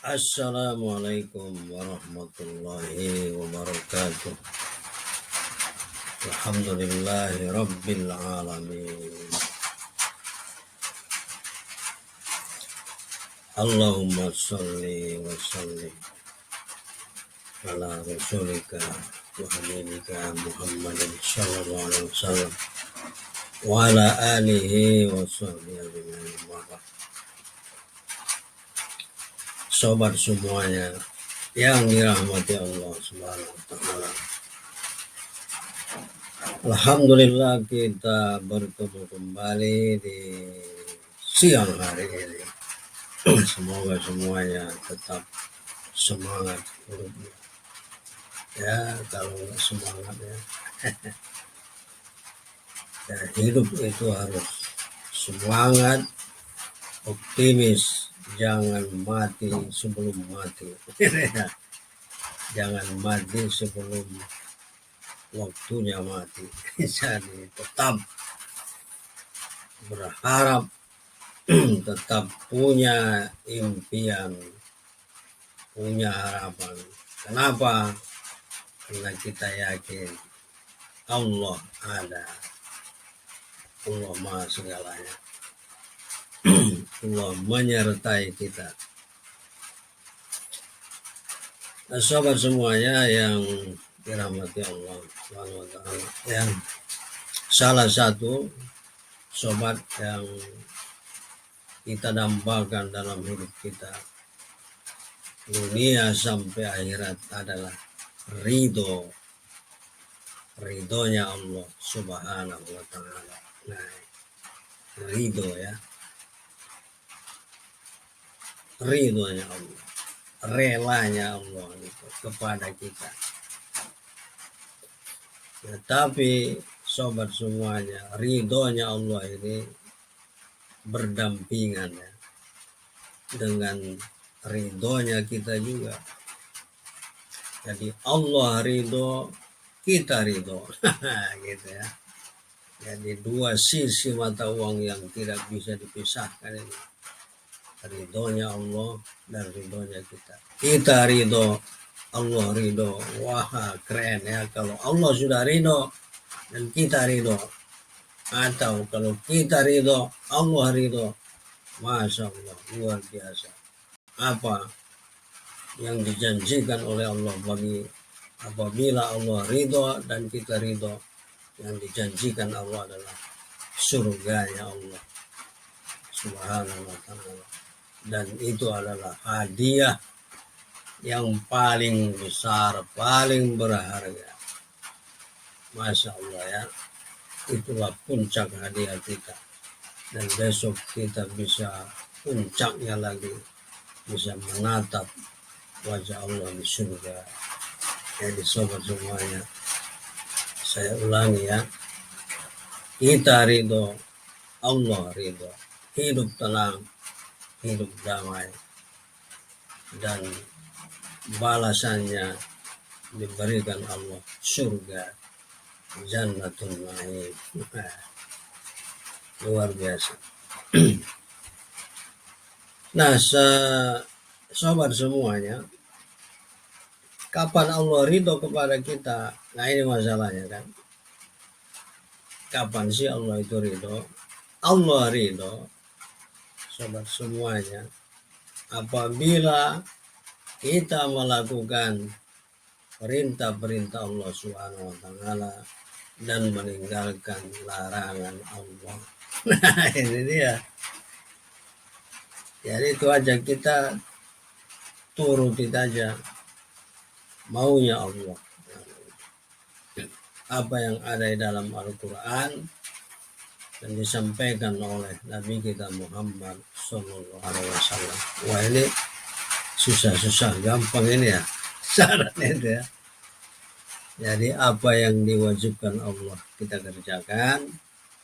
Assalamualaikum warahmatullahi wabarakatuh. Alhamdulillahi rabbil alamin. Allahumma sholli wa sallim ala rasulika wa habibika Muhammadin sallallahu alaihi wasallam wa ala alihi wa sahbihi ajma'in. Sobat semuanya yang dirahmati Allah Subhanahu wa taala. Alhamdulillah kita bertemu kembali di siang hari ini. Semoga semuanya tetap semangat hidupnya. Ya, kalau nggak semangat ya hidup itu harus semangat, optimis, jangan mati sebelum mati. Jangan mati sebelum waktunya mati. Jadi tetap berharap, tetap punya impian, punya harapan. Kenapa? Karena kita yakin Allah ada, Allah Maha segalanya. Allah menyertai kita. Nah, sobat semuanya yang dirahmati Allah Subhanahu wa taala, yang salah satu sobat yang kita dambakan dalam hidup kita dunia sampai akhirat adalah ridhonya Allah Subhanahu wa taala. Nah, ridho ya, ridhonya Allah, relanya Allah itu kepada kita. Ya, tapi sobat semuanya, ridhonya Allah ini berdampingan ya, dengan ridhonya kita juga. Jadi Allah ridho, kita ridho. Gitu ya. Jadi dua sisi mata uang yang tidak bisa dipisahkan ini. Ridhonya Allah dan ridhonya kita. Kita ridho, Allah ridho. Wah, keren ya kalau Allah sudah ridho dan kita ridho. Atau kalau kita ridho, Allah ridho. Masya Allah, luar biasa. Apa yang dijanjikan oleh Allah bagi apabila Allah ridho dan kita ridho, yang dijanjikan Allah adalah surganya Allah Subhanahu wa ta'ala. Dan itu adalah hadiah yang paling besar, paling berharga. Masya Allah ya, itulah puncak hadiah kita. Dan besok kita bisa puncaknya lagi, bisa menatap wajah Allah di surga. Jadi sobat semuanya, saya ulangi ya, kita ridho, Allah ridho, hidup tenang, hidup damai, dan balasannya diberikan Allah surga, Jannatul Ma'in. Luar biasa. Nah, sobat semuanya, kapan Allah ridho kepada kita? Nah, ini masalahnya kan. Kapan sih Allah itu ridho? Allah ridho, sobat semuanya, apabila kita melakukan perintah-perintah Allah Subhanahu wa taala dan meninggalkan larangan Allah. Nah, ini dia. Jadi itu aja, kita turuti aja maunya Allah. Apa yang ada di dalam Al-Quran dan disampaikan oleh Nabi kita Muhammad Sallallahu Alaihi Wasallam. Wah, ini susah-susah, gampang ini ya. Syaratnya itu ya. Jadi apa yang diwajibkan Allah kita kerjakan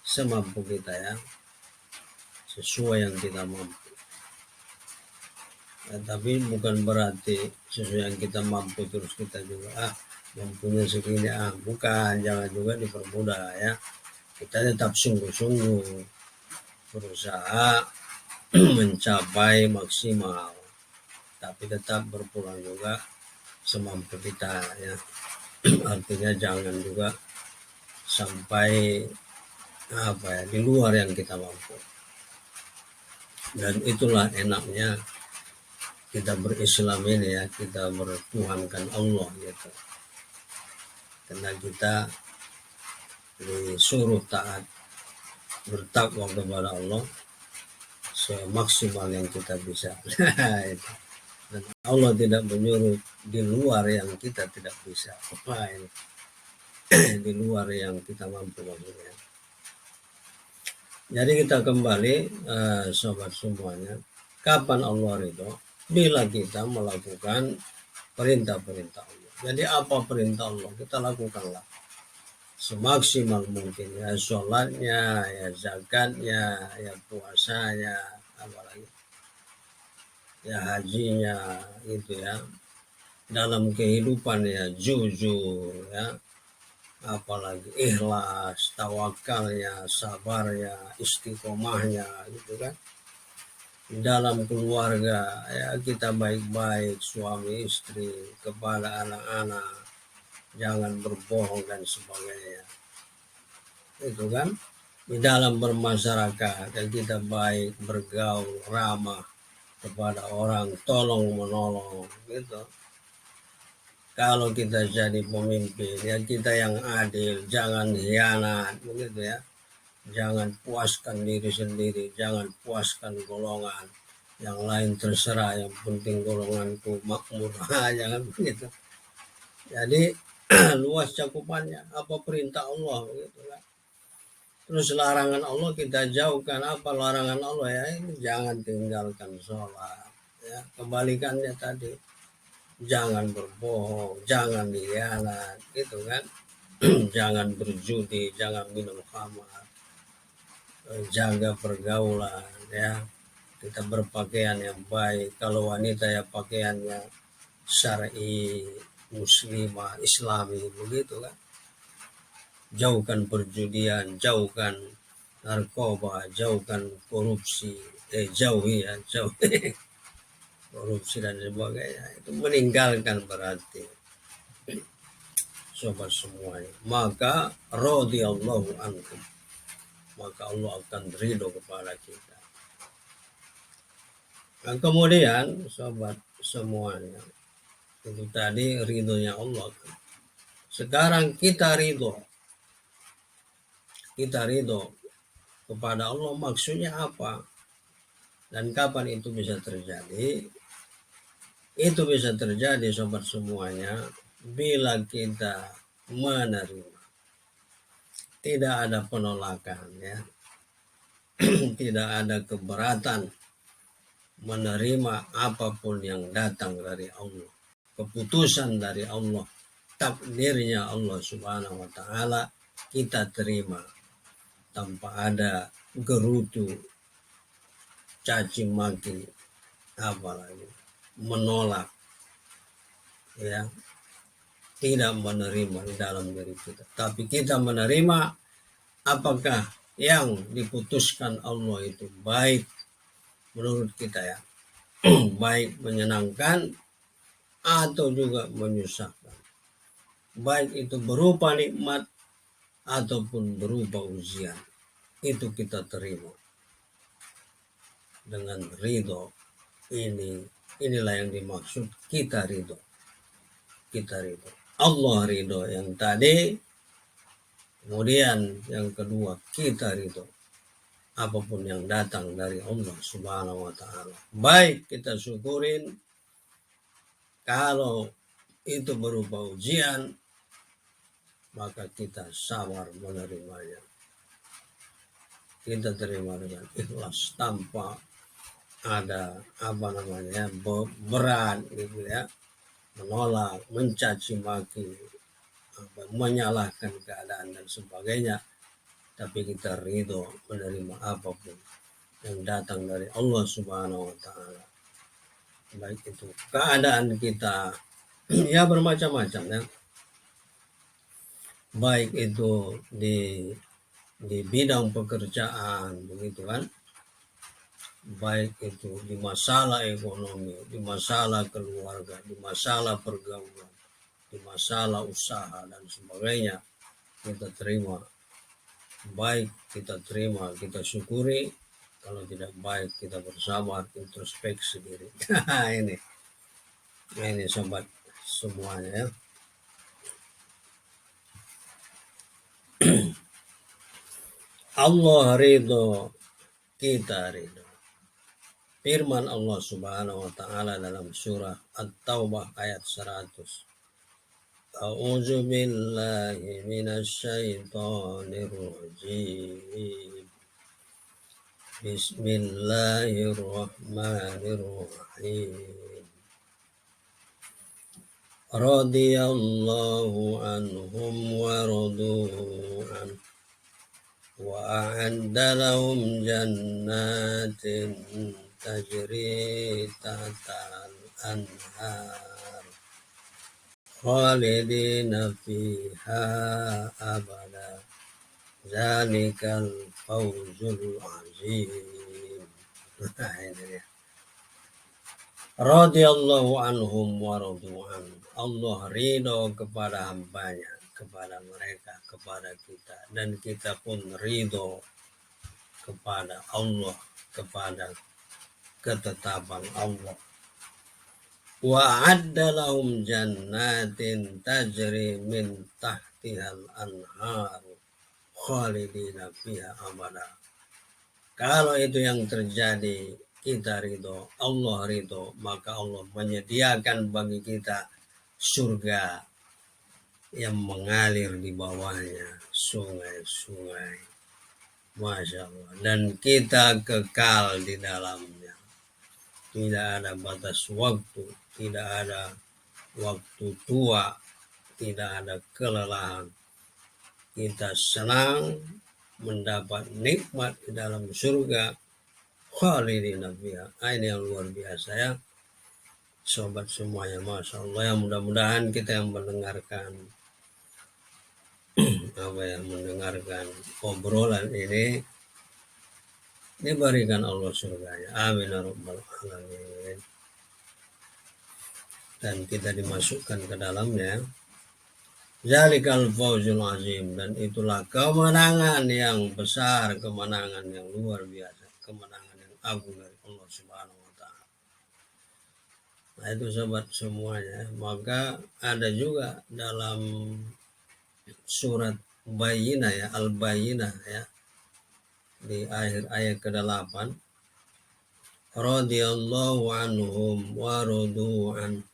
semampu kita ya, sesuai yang kita mampu. Ya, tapi bukan berarti sesuai yang kita mampu terus kita juga mampunya segini, bukan, jangan juga dipermudah ya. Kita tetap sungguh-sungguh berusaha mencapai maksimal. tapi tetap berpulang juga semampu kita ya. Artinya jangan juga sampai di luar yang kita mampu. Dan itulah enaknya kita berislam ini ya, kita bertuhankan Allah gitu. Karena kita disuruh taat, bertakwa kepada Allah semaksimal yang kita bisa. Dan Allah tidak menyuruh di luar yang kita tidak bisa. Di luar yang kita mampu maksudnya. Jadi kita kembali sobat semuanya, kapan Allah ridho? Bila kita melakukan perintah-perintah Allah. Jadi apa perintah Allah kita lakukanlah semaksimal mungkin ya, sholatnya, ya zakatnya, ya puasanya, apalagi ya hajinya gitu ya. Dalam kehidupan ya jujur ya, apalagi ikhlas, tawakalnya, sabarnya, istiqomahnya gitu kan. Dalam keluarga ya kita baik-baik, suami istri, kepada anak-anak, jangan berbohong dan sebagainya. Itu kan. Di dalam bermasyarakat ya kita baik, bergaul, ramah kepada orang, tolong menolong gitu. Kalau kita jadi pemimpin ya kita yang adil, jangan hianat begitu ya. Jangan puaskan diri sendiri, jangan puaskan golongan. Yang lain terserah, yang penting golonganku makmur. Jangan begitu. Jadi luas cakupannya, apa perintah Allah begitu kan. Terus larangan Allah kita jauhkan, apa larangan Allah ya, ini jangan tinggalkan sholat ya. Kebalikannya tadi, jangan berbohong, jangan hianat gitu kan. Jangan berjudi, jangan minum khamar, jaga pergaulan ya, kita berpakaian yang baik. Kalau wanita ya pakaiannya syar'i, muslimah, islami begitu kan. Jauhkan perjudian, jauhkan narkoba, jauhkan korupsi, jauhi korupsi dan sebagainya. Itu meninggalkan berarti sobat semuanya. Maka radhiyallahu ankum, maka Allah akan ridho kepada kita. Nah, kemudian sobat semuanya, itu tadi ridhonya Allah. Sekarang kita ridho kepada Allah, maksudnya apa dan kapan itu bisa terjadi? Itu bisa terjadi sobat semuanya bila kita menerima, tidak ada penolakan ya. Tidak ada keberatan menerima apapun yang datang dari Allah, keputusan dari Allah, takdirnya Allah Subhanahu wa taala kita terima tanpa ada gerutu, caci maki, apalagi menolak ya, tidak menerima di dalam diri kita. Tapi kita menerima apakah yang diputuskan Allah itu baik menurut kita ya, baik menyenangkan atau juga menyusahkan, baik itu berupa nikmat ataupun berupa ujian, itu kita terima dengan ridho. Inilah yang dimaksud kita ridho. Allah ridho yang tadi, kemudian yang kedua kita ridho apapun yang datang dari Allah Subhanahu wa taala. Baik kita syukurin, kalau itu berupa ujian maka kita sabar menerimanya. Kita terima dengan ikhlas tanpa ada berat gitu ya, menolak, mencaci maki, menyalahkan keadaan dan sebagainya. Tapi kita ridho menerima apapun yang datang dari Allah Subhanahu wa taala. Baik itu keadaan kita ya bermacam-macam ya. Baik itu di bidang pekerjaan begitu kan, baik itu di masalah ekonomi, di masalah keluarga, di masalah pergaulan, di masalah usaha dan sebagainya, kita terima. Baik kita terima, kita syukuri. Kalau tidak baik kita bersabar, introspeksi diri. ini sobat semuanya ya. Allah ridho, kita ridho. Firman Allah Subhanahu wa taala dalam surah At-Taubah ayat 100. A'udzu billahi minasy syaithanir rajim. Bismillahirrahmanirrahim. Radiyallahu anhum wa radu an wa a'adda lahum jannatin tajri tahtal anhar khalidina fiha abada zalikal fawzul azim. Ini dia. Radiyallahu anhum wa radu'an. Allah ridho kepada hambanya, kepada mereka, kepada kita, dan kita pun ridho kepada Allah, kepada ketetapan Allah. Wa adda lahum jannatin tajri min tahtihal anharu khalidina fiha abada. Kalau itu yang terjadi, kita ridho, Allah ridho, maka Allah menyediakan bagi kita surga yang mengalir di bawahnya sungai-sungai. Masya Allah. Dan kita kekal di dalamnya. Tidak ada batas waktu, tidak ada waktu tua, tidak ada kelelahan. Kita senang mendapat nikmat di dalam surga. Khalidina fiha. Ini yang luar biasa ya. Sobat semuanya, Masya Allah ya, mudah-mudahan kita yang mendengarkan mendengarkan obrolan ini diberikan Allah surganya. Amin ya rabbal alamin. Dan kita dimasukkan ke dalamnya. Zalikal fawzul azim, dan itulah kemenangan yang besar, kemenangan yang luar biasa, kemenangan yang agung dari Allah Subhanahu wa taala. Nah, itu sobat semuanya. Maka ada juga dalam surat Bayyinah ya, Al-Bayyinah ya, di akhir ayat ke-8, radhiyallahu anhum wa radu an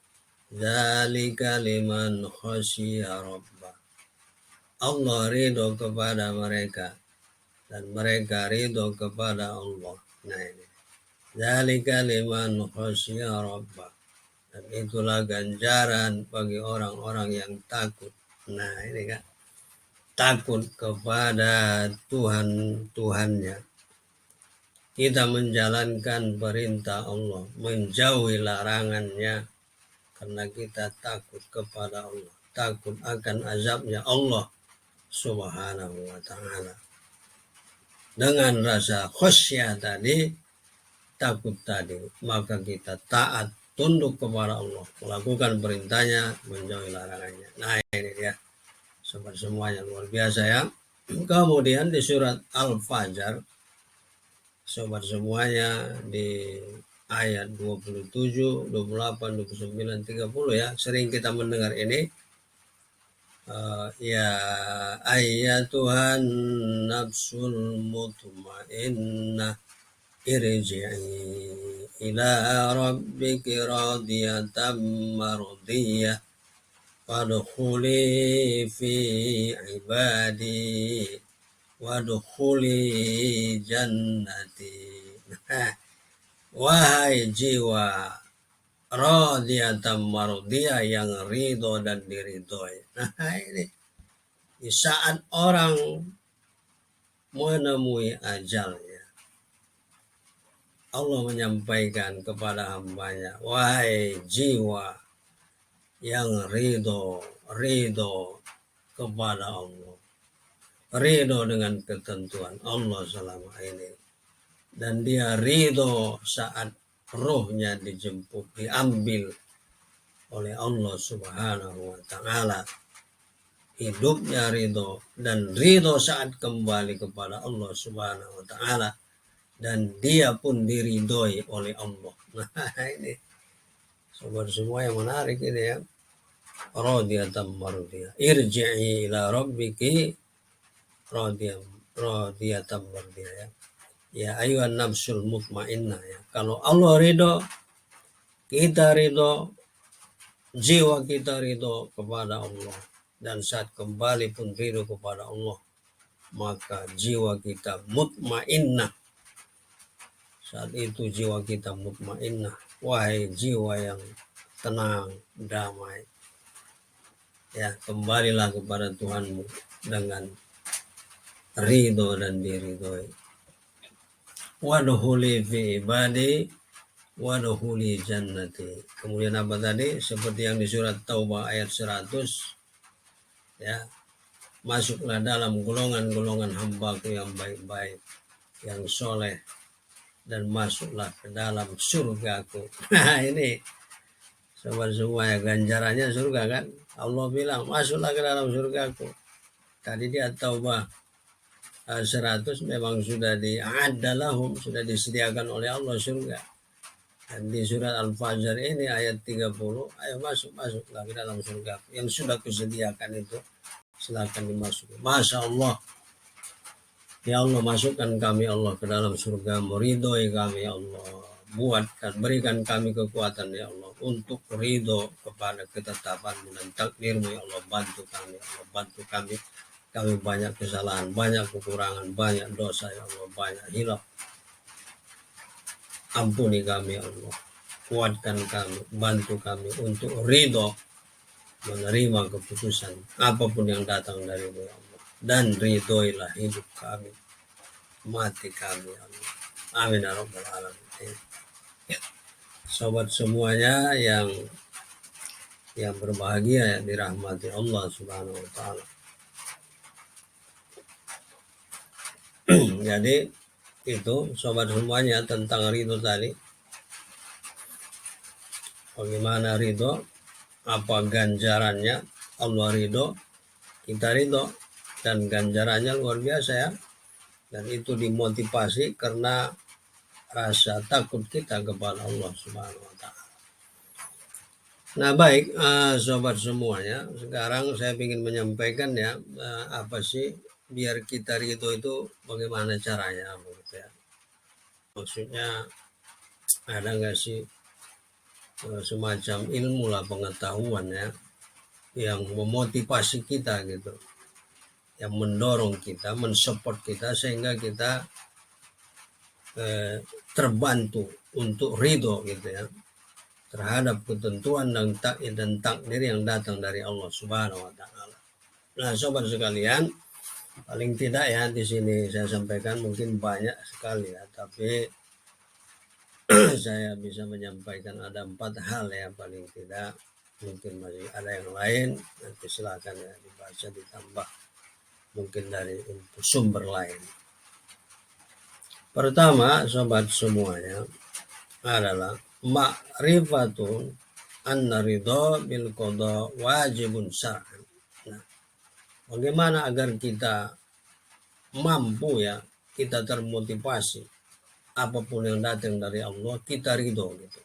dzalika liman khasyiya rabbah. Allah ridho kepada mereka dan mereka ridho kepada Allah. Nah ini, dzalika liman khasyiya rabbah, dan itulah ganjaran bagi orang-orang yang takut. Nah ini kan, takut kepada Tuhannya. Kita menjalankan perintah Allah, menjauhi larangannya, karena kita takut kepada Allah, takut akan azabnya Allah Subhanahu wa ta'ala. Dengan rasa khasyah tadi, takut tadi, maka kita taat, tunduk kepada Allah, melakukan perintahnya, menjauhi larangannya. Nah ini dia sobat semuanya, luar biasa ya. Kemudian di surat Al-Fajr, sobat semuanya, di ayat 27, 28, 29, 30 ya, sering kita mendengar ini. Ya ayyatuhan nafsul mutmainnah irji'i ila rabbiki radiyatan mardiyah wadkhuli fi ibadi wadkhuli jannati. Wahai jiwa radiyatan mardiyah, yang ridho dan diridhoi. Nah ini, di saat orang menemui ajalnya, Allah menyampaikan kepada hambanya, wahai jiwa yang ridho kepada Allah, ridho dengan ketentuan Allah selama ini, dan dia ridho saat rohnya dijemput, diambil oleh Allah Subhanahu wa Ta'ala. Hidupnya ridho dan ridho saat kembali kepada Allah Subhanahu wa Ta'ala, dan dia pun diridhoi oleh Allah. Nah, ini sobat semua yang menarik ini ya. Radiyatan mardiyah. Irji'i ila rabbiki radiyatan mardiyah ya. Ya ayuhan nafsul mutmainnah ya. Kalau Allah ridho, kita ridho, jiwa kita ridho kepada Allah. Dan saat kembali pun ridho kepada Allah, maka jiwa kita mutmainnah. Saat itu jiwa kita mutmainnah. Wahai jiwa yang tenang, damai. Ya, kembalilah kepada Tuhanmu dengan ridho dan diridhoi. Wadkhuli fi ibadi wadkhuli jannati. Kemudian apa tadi? Seperti yang di surat Taubah ayat 100. Ya, masuklah dalam golongan-golongan hambaku yang baik-baik, yang soleh, dan masuklah ke dalam surgaku. Nah ini sobat semua ya, ganjarannya surga kan. Allah bilang masuklah ke dalam surgaku. Tadi dia Taubah 100 memang sudah di'adalahum, sudah disediakan oleh Allah surga. Dan di surat Al-Fajr ini ayat 30, ayo masuklah ke dalam surga yang sudah kusediakan itu, silakan dimasuki. Masya Allah, ya Allah, masukkan kami Allah ke dalam surga, meridhoi kami Allah, buatkan, berikan kami kekuatan ya Allah untuk ridho kepada ketetapan-Mu dan takdir-Mu ya Allah. Bantu kami Allah, bantu kami banyak kesalahan, banyak kekurangan, banyak dosa ya Allah, banyak hilaf. Ampuni kami ya Allah, kuatkan kami, bantu kami untuk ridho, menerima keputusan apapun yang datang dari ya Allah, dan ridhoilah hidup kami, mati kami ya Allah. Amin ya rabbal alamin. Sobat semuanya yang berbahagia ya, dirahmati Allah Subhanahu wa Ta'ala. Jadi itu sobat semuanya tentang ridho tadi. Bagaimana ridho, apa ganjarannya. Allah ridho, kita ridho, dan ganjarannya luar biasa ya. Dan itu dimotivasi karena rasa takut kita kepada Allah Subhanahu wa Ta'ala. Nah baik, sobat semuanya, sekarang saya ingin menyampaikan ya, apa sih biar kita ridho itu, bagaimana caranya ya. Maksudnya ada nggak sih semacam ilmu lah, pengetahuan ya, yang memotivasi kita gitu, yang mendorong kita, mensupport kita, sehingga kita terbantu untuk ridho gitu ya terhadap ketentuan dan takdir yang datang dari Allah Subhanahu wa Ta'ala. Nah sobat sekalian, paling tidak ya di sini saya sampaikan mungkin banyak sekali ya, tapi saya bisa menyampaikan ada 4 hal ya paling tidak. Mungkin masih ada yang lain, nanti silakan ya dibaca, ditambah mungkin dari sumber lain. Pertama sobat semuanya adalah ma'rifatun anna ridho bil qada wajibun syar'an. Nah, bagaimana agar kita mampu ya, kita termotivasi apapun yang datang dari Allah, kita ridho gitu.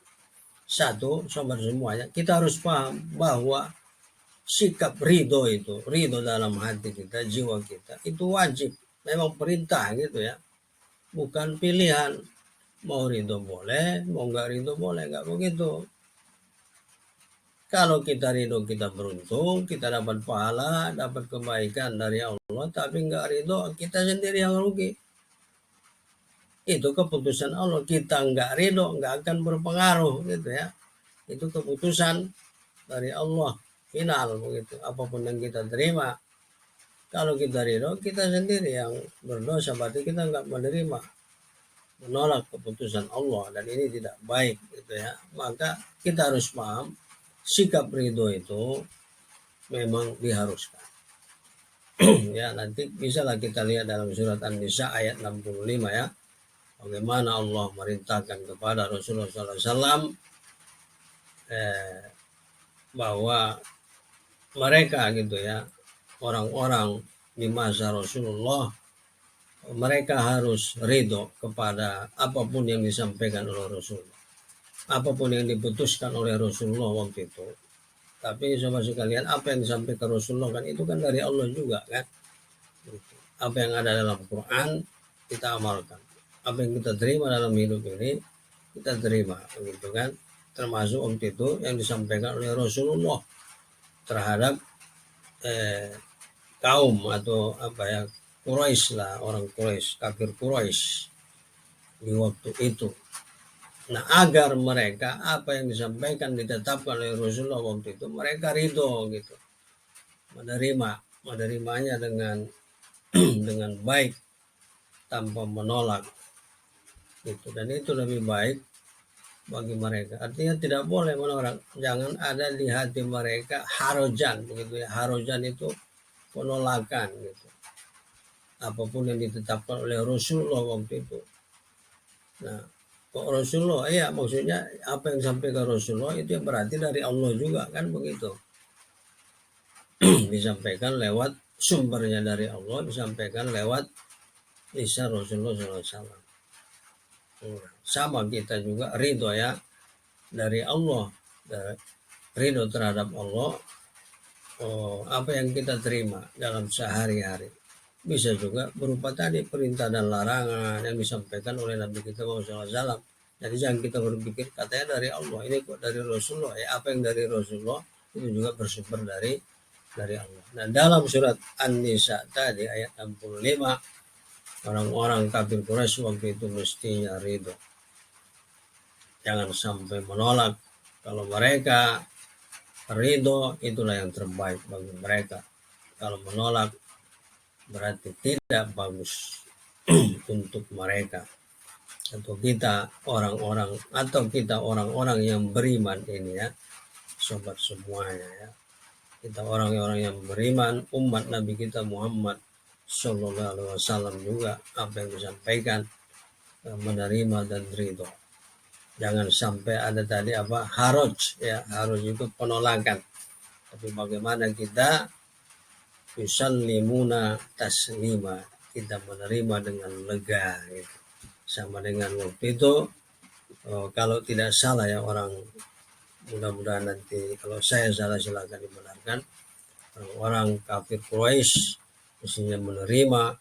Satu, sobat semuanya, kita harus paham bahwa sikap ridho itu, ridho dalam hati kita, jiwa kita, itu wajib, memang perintah gitu ya, bukan pilihan. Mau ridho boleh, mau nggak ridho boleh, nggak begitu. Kalau kita ridho, kita beruntung, kita dapat pahala, dapat kebaikan dari Allah, tapi nggak ridho, kita sendiri yang rugi. Itu keputusan Allah. Kita nggak ridho, nggak akan berpengaruh gitu ya. Itu keputusan dari Allah, final begitu. Apapun yang kita terima, kalau kita ridho, kita sendiri yang berdosa, berarti kita nggak menerima, menolak keputusan Allah, dan ini tidak baik gitu ya. Maka kita harus paham sikap ridho itu memang diharuskan. Ya, nanti bisalah kita lihat dalam surat An-Nisa ayat 65 ya. bagaimana Allah merintahkan kepada Rasulullah SAW bahwa mereka gitu ya, orang-orang di masa Rasulullah, mereka harus ridho kepada apapun yang disampaikan oleh Rasulullah, apapun yang diputuskan oleh Rasulullah waktu itu. Tapi sobat sekalian, apa yang disampaikan Rasulullah kan itu kan dari Allah juga kan. Apa yang ada dalam Quran kita amalkan, apa yang kita terima dalam hidup ini kita terima, begitu kan. Termasuk waktu itu yang disampaikan oleh Rasulullah terhadap kaum atau apa ya, Quraisy lah, orang Quraisy, kafir Quraisy di waktu itu. Nah, agar mereka apa yang disampaikan ditetapkan oleh Rasulullah waktu itu mereka ridho gitu, menerimanya dengan dengan baik tanpa menolak gitu. Dan itu lebih baik bagi mereka. Artinya tidak boleh menolak, jangan ada di hati mereka harojan begitu ya. Harojan itu penolakan gitu, apapun yang ditetapkan oleh Rasulullah waktu itu. Nah, kok Rasulullah ya, maksudnya apa yang disampaikan Rasulullah itu berarti dari Allah juga kan begitu. Disampaikan lewat sumbernya dari Allah, disampaikan lewat lisan Rasulullah SAW. Sama kita juga ridho ya dari Allah, ridho terhadap Allah. Apa yang kita terima dalam sehari-hari bisa juga berupa tadi perintah dan larangan yang disampaikan oleh Nabi kita Muhammad SAW. Jadi jangan kita berpikir katanya dari Allah, ini kok dari Rasulullah ya. Apa yang dari Rasulullah itu juga bersumber dari Allah. Nah, dalam surat An-Nisa tadi ayat 65, orang-orang kafir Quraisy waktu itu mestinya ridho, jangan sampai menolak. Kalau mereka ridho, itulah yang terbaik bagi mereka. Kalau menolak berarti tidak bagus untuk mereka. Atau kita orang-orang yang beriman ini ya, sobat semuanya ya. Kita orang-orang yang beriman, umat Nabi kita Muhammad Sallallahu Alaihi Wasallam juga apa yang disampaikan menerima dan ridho. Jangan sampai ada tadi apa haroj ya, haroj itu penolakan. Tapi bagaimana kita yusallimuna taslima, kita menerima dengan lega gitu. Sama dengan waktu itu kalau tidak salah ya, orang mudah-mudahan nanti kalau saya salah silakan dibenarkan, orang kafir Quraisy mestinya menerima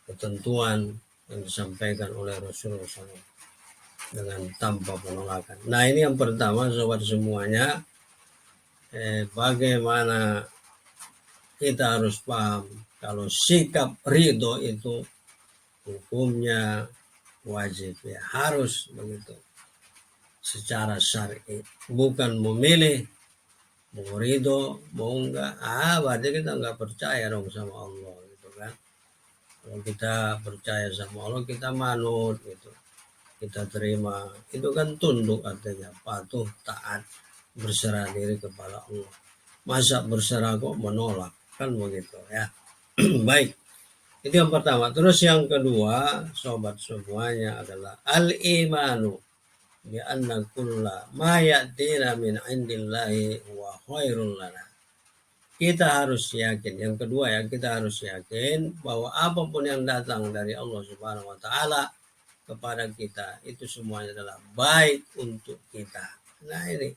ketentuan yang disampaikan oleh Rasulullah SAW dengan tanpa penolakan. Nah, ini yang pertama sobat semuanya, bagaimana kita harus paham kalau sikap ridho itu hukumnya wajib ya, harus begitu secara syar'i, bukan memilih mau ridho mau enggak. Berarti kita enggak percaya dong sama Allah gitu kan. Kalau kita percaya sama Allah kita manut gitu, kita terima, itu kan tunduk, artinya patuh, taat, berserah diri kepada Allah. Masa berserah kok menolak, kan begitu ya. Baik, itu yang pertama. Terus yang kedua sobat semuanya adalah al-imanu bi anna kulla ma ya'tina min indillahi wa khairul lana. Kita harus yakin, yang kedua ya, kita harus yakin bahwa apapun yang datang dari Allah Subhanahu wa taala kepada kita itu semuanya adalah baik untuk kita. Nah, ini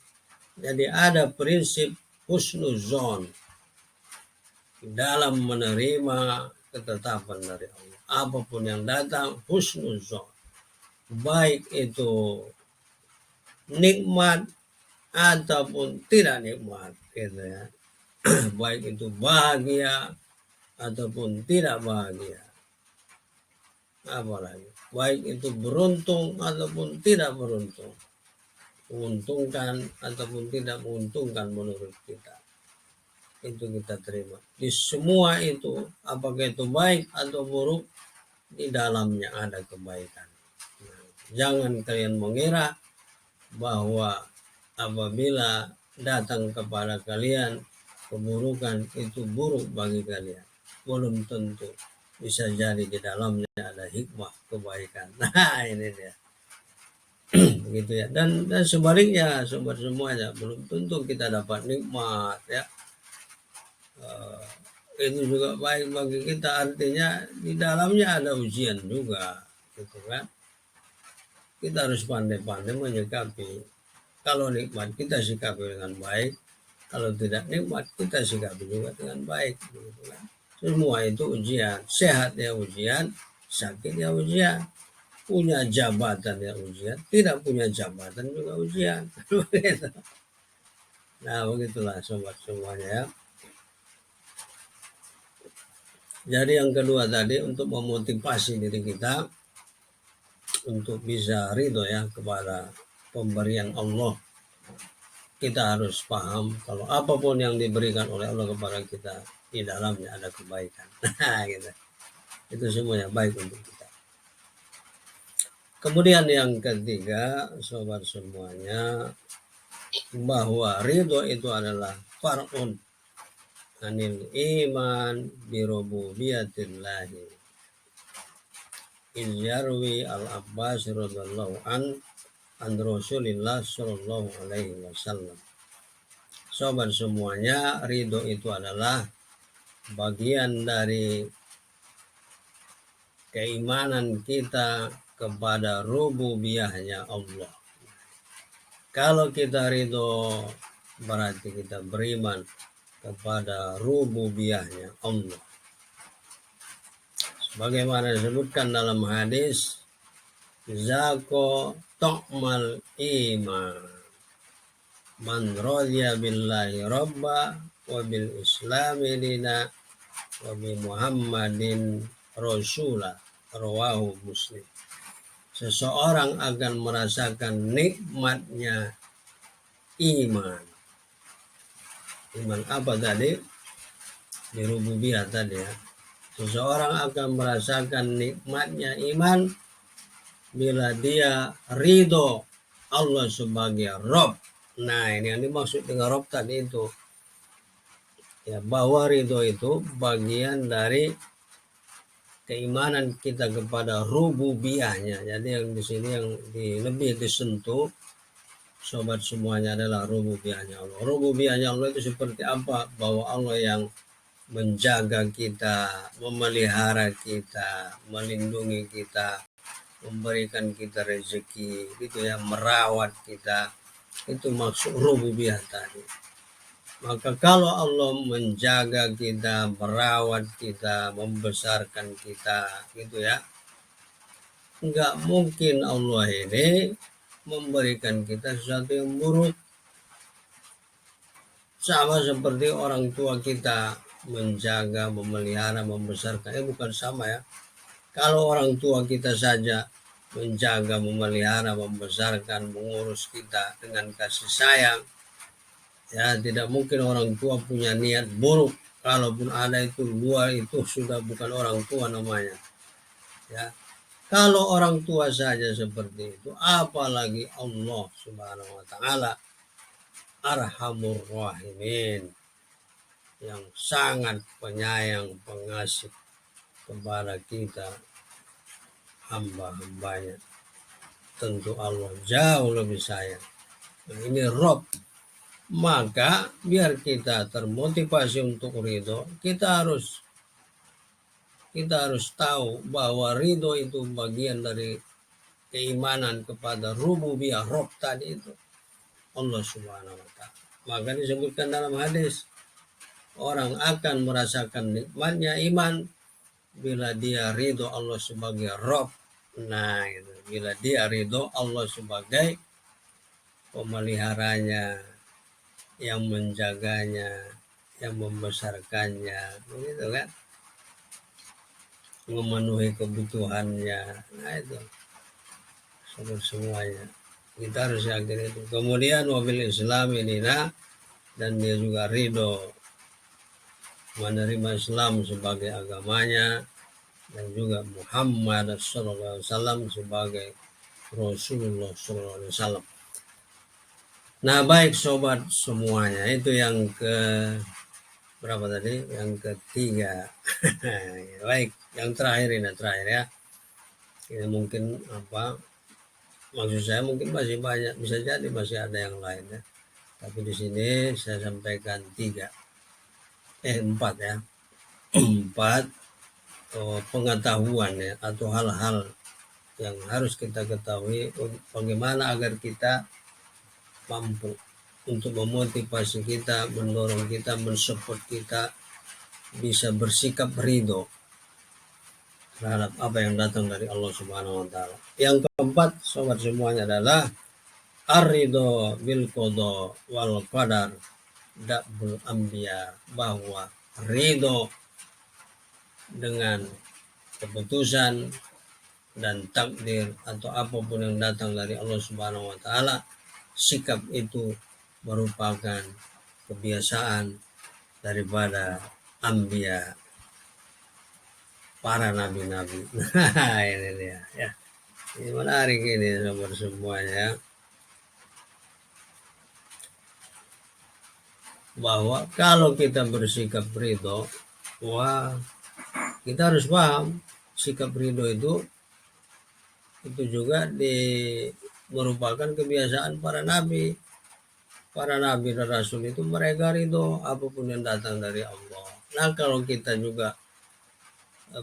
jadi ada prinsip husnuzon dalam menerima ketetapan dari Allah. Apapun yang datang husnuzon, baik itu nikmat ataupun tidak nikmat gitu ya. Baik itu bahagia ataupun tidak bahagia, apalagi baik itu beruntung ataupun tidak beruntung, menguntungkan ataupun tidak menguntungkan menurut kita, itu kita terima. Di semua itu, apakah itu baik atau buruk, di dalamnya ada kebaikan. Jangan kalian mengira bahwa apabila datang kepada kalian keburukan itu buruk bagi kalian. Belum tentu, bisa jadi di dalamnya ada ada hikmah kebaikan. Nah ini dia. Begitu ya. Dan sebaliknya sobat semuanya, belum tentu kita dapat nikmat ya. Itu juga baik bagi kita, artinya di dalamnya ada ujian juga gitu kan. Kita harus pandai-pandai menyikapi. Kalau nikmat kita sikapi dengan baik, kalau tidak nikmat kita sikapi juga dengan baik gitu kan. Semua itu ujian, sehat ya ujian, sakit ya ujian, punya jabatan ya ujian, tidak punya jabatan juga ujian. Nah begitulah sobat semuanya ya. Jadi yang kedua tadi, untuk memotivasi diri kita untuk bisa ridho ya kepada pemberian Allah, kita harus paham kalau apapun yang diberikan oleh Allah kepada kita, di dalamnya ada kebaikan. Nah gitu. Itu semuanya baik untuk kita. Kemudian yang ketiga sobat semuanya, bahwa ridho itu adalah far'un anil iman birububiyatillahi. Izyarwi al-Abbas radhiyallahu an Rasulillah sallallahu alaihi wasallam. Sobat semuanya, ridho itu adalah bagian dari keimanan kita kepada rububiyahnya Allah. Kalau kita ridho, berarti kita beriman kepada rububiyahnya Allah. Sebagaimana disebutkan dalam hadis, zako tokmal iman, man radiya billahi rabba wa bil islami dina wa bi muhammadin rasula, rawahu Muslim. Seseorang akan merasakan nikmatnya iman. Iman apa tadi? Di rububiyah tadi ya. Seseorang akan merasakan nikmatnya iman bila dia ridho Allah sebagai Rabb. Nah ini yang dimaksud dengan Rabb tadi itu. Ya, bahwa ridho itu bagian dari keimanan kita kepada rububiyahnya. Jadi yang di sini yang lebih disentuh sobat semuanya adalah rububiyahnya Allah. Rububiyahnya Allah itu seperti apa? Bahwa Allah yang menjaga kita, memelihara kita, melindungi kita, memberikan kita rezeki, gitu ya, merawat kita. Itu maksud rububiyah tadi. Maka kalau Allah menjaga kita, merawat kita, membesarkan kita, gitu ya, enggak mungkin Allah ini memberikan kita sesuatu yang buruk. Sama seperti orang tua kita menjaga, memelihara, membesarkan. Bukan sama ya. Kalau orang tua kita saja menjaga, memelihara, membesarkan, mengurus kita dengan kasih sayang, ya tidak mungkin orang tua punya niat buruk. Kalaupun ada itu dua, itu sudah bukan orang tua namanya. Ya, kalau orang tua saja seperti itu, apalagi Allah Subhanahu wa taala, Arhamur Rahimin, yang sangat penyayang, pengasih kepada kita hamba-hambanya. Tentu Allah jauh lebih sayang. Nah, ini Rob. Maka biar kita termotivasi untuk ridho, kita harus tahu bahwa ridho itu bagian dari keimanan kepada rububiyah Rob tadi itu, Allah Subhanahu wa taala. Maka disebutkan dalam hadis, orang akan merasakan nikmatnya iman bila dia ridho Allah sebagai Rob. Nah, itu. Bila dia ridho Allah sebagai pemeliharanya, yang menjaganya, yang membesarkannya, begitu kan, memenuhi kebutuhannya. Nah itu semuanya kita harus yakin itu. Kemudian wabil Islam ini, dan dia juga ridho menerima Islam sebagai agamanya, dan juga Muhammad SAW sebagai Rasulullah SAW. Nah baik sobat semuanya, itu yang ke berapa tadi? Yang ketiga. Baik, yang terakhir ya. Ini mungkin maksud saya mungkin masih banyak, bisa jadi masih ada yang lain ya. Tapi di sini saya sampaikan 4 ya. 4 pengetahuan ya, atau hal-hal yang harus kita ketahui bagaimana agar kita mampu untuk memotivasi kita, mendorong kita, mensupport kita bisa bersikap ridho terhadap apa yang datang dari Allah Subhanahu wa taala. Yang keempat, sobat semuanya, adalah ar-ridho bil qada wal qadar da'bul anbiya, bahwa ridho dengan keputusan dan takdir atau apapun yang datang dari Allah Subhanahu wa taala, sikap itu merupakan kebiasaan daripada anbiya, para nabi-nabi. Nah, ini dia ya. Ini menarik ini sobat semuanya, bahwa kalau kita bersikap ridho, kita harus paham sikap ridho itu juga merupakan kebiasaan para nabi. Para nabi dan rasul itu mereka ridho apapun yang datang dari Allah. Nah, kalau kita juga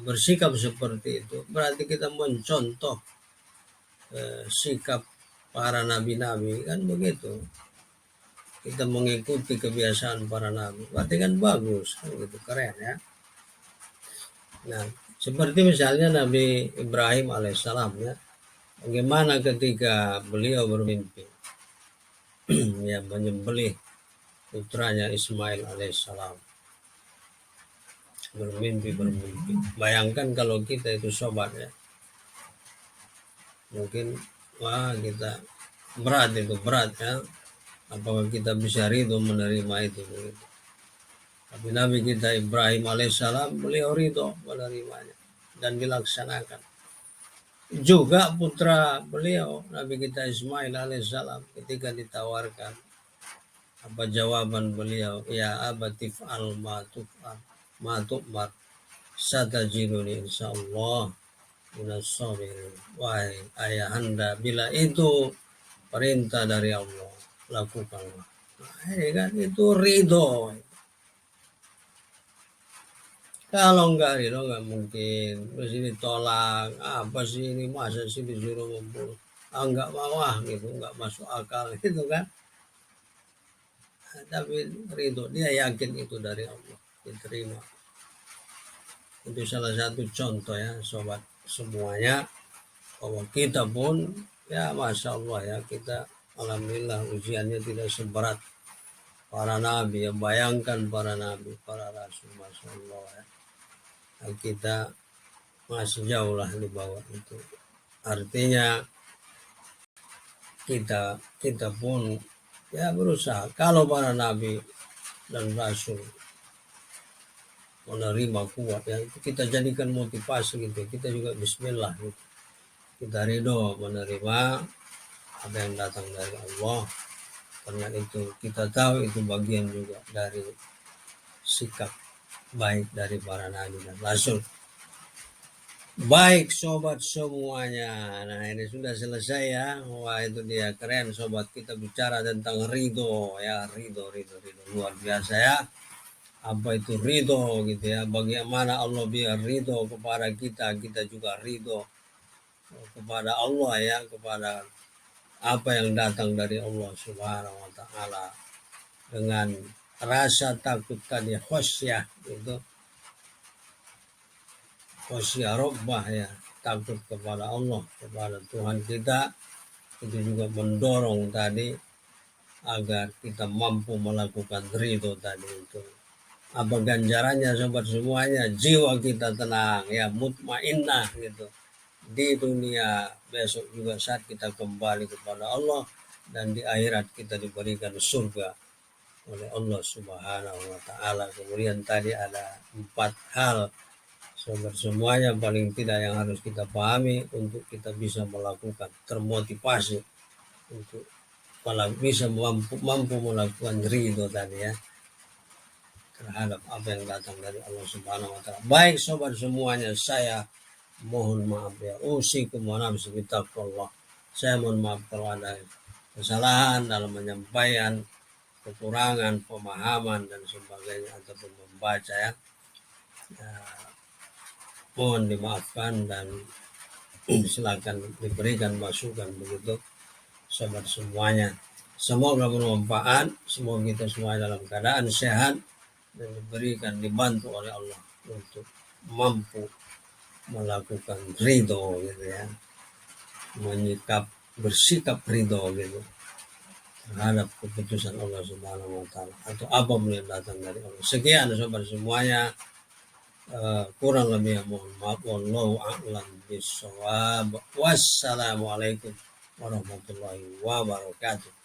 bersikap seperti itu, berarti kita mencontoh sikap para nabi-nabi, kan begitu. Kita mengikuti kebiasaan para nabi, berarti kan bagus, kan gitu, keren ya. Nah, seperti misalnya Nabi Ibrahim alaihissalam ya, bagaimana ketika beliau bermimpi ya menyembelih putranya Ismail alaihissalam, bermimpi. Bayangkan kalau kita itu sobat ya, mungkin kita berat ya, apakah kita bisa ridho menerima itu begitu. Tapi Nabi kita Ibrahim alaihissalam, beliau ridho menerimanya dan dilaksanakan. Juga putra beliau Nabi kita Ismail alaihissalam, ketika ditawarkan, apa jawaban beliau? Ya abati fa'al ma tu'mar satajiduni insyaallah minas sabirin. Wahai ayahanda, bila itu perintah dari Allah, lakukanlah. Nah, ini kan itu ridho. Kalau enggak ridho, enggak mungkin. Terus ini tolak, apa sih ini, masa sih disuruh membunuh? Enggak mau gitu, enggak masuk akal gitu kan. Tapi ridho, dia yakin itu dari Allah, diterima. Itu salah satu contoh ya sobat semuanya, bahwa kita pun ya Masya Allah ya, kita alhamdulillah usianya tidak seberat para nabi ya. Bayangkan para nabi, para rasul, Masya Allah ya. Nah, kita masih jauh lah di bawah itu. Artinya kita pun ya berusaha. Kalau para nabi dan rasul menerima kuat ya, kita jadikan motivasi gitu. Kita juga bismillah gitu. Kita ridho menerima apa yang datang dari Allah, karena itu kita tahu itu bagian juga dari sikap baik dari para nabi dan rasul. Baik sobat semuanya, nah ini sudah selesai ya. Wah, itu dia, keren sobat, kita bicara tentang ridho ya, ridho luar biasa ya. Apa itu ridho gitu ya, bagaimana Allah biar ridho kepada kita, kita juga ridho kepada Allah ya, kepada apa yang datang dari Allah Subhanahu wa taala, dengan rasa takut tadi, khosyah itu, khosyah robbah ya, takut kepada Allah, kepada Tuhan kita. Itu juga mendorong tadi agar kita mampu melakukan ridho tadi itu. Apa ganjarannya sobat semuanya? Jiwa kita tenang ya, mutmainnah gitu di dunia, besok juga saat kita kembali kepada Allah, dan di akhirat kita diberikan surga oleh Allah Subhanahu wa taala. Kemudian tadi ada 4 hal sobat semuanya, paling tidak yang harus kita pahami untuk kita bisa melakukan, termotivasi untuk bisa mampu melakukan ridho tadi ya, terhadap apa yang datang dari Allah Subhanahu wa taala. Baik sobat semuanya, saya Mohon maaf ya. Usikum wa nafsi bittaqwallah. Saya mohon maaf kalau ada kesalahan dalam menyampaikan, kekurangan pemahaman dan sebagainya ataupun membaca ya. Mohon dimaafkan dan silakan diberikan masukan begitu sobat semuanya. Semoga bermanfaat, semoga kita semua dalam keadaan sehat dan diberikan dibantu oleh Allah untuk mampu melakukan ridho gitu ya, bersikap ridho gitu terhadap keputusan Allah Subhanahu wa taala atau apapun yang datang dari Allah. Sekian sobat semuanya, kurang lebih mohon maaf. Wallahu a'lam bishawab. Wassalamualaikum warahmatullahi wabarakatuh.